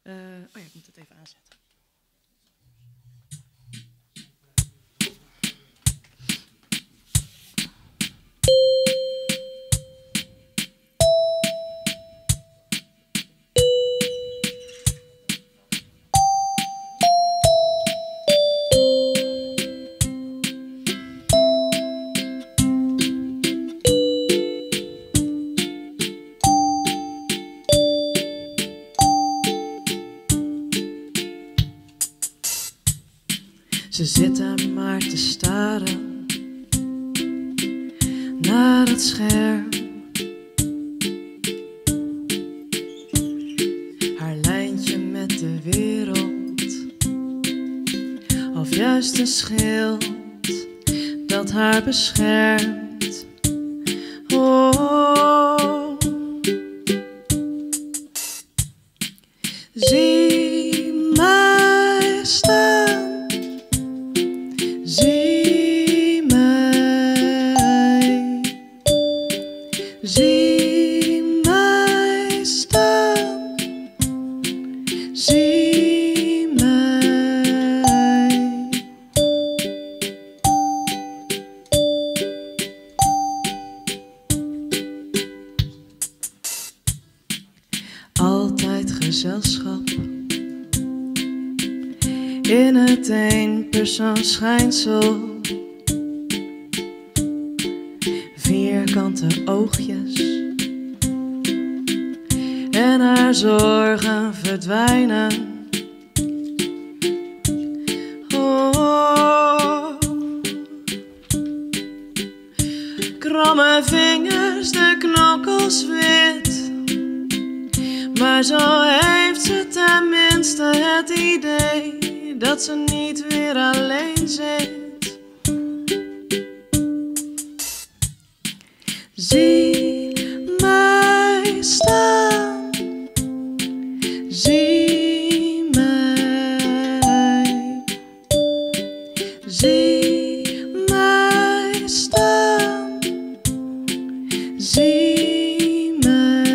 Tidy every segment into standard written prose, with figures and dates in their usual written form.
ja, ik moet het even aanzetten. Ze zitten maar te staren naar het scherm. Haar lijntje met de wereld, of juist een schild dat haar beschermt. Oh, zie mij staan. Zie mij, zie mij staan, zie mij. Altijd gezelschap in het eenpersoonsschijnsel. Vierkante oogjes en haar zorgen verdwijnen. Oh, kromme vingers, de knokkels wit, maar zo heeft ze tenminste het idee dat ze niet weer alleen zit. Zie mij staan, zie mij, zie mij staan, zie mij.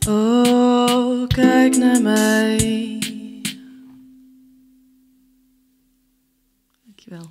Oh, kijk naar mij. Dankjewel.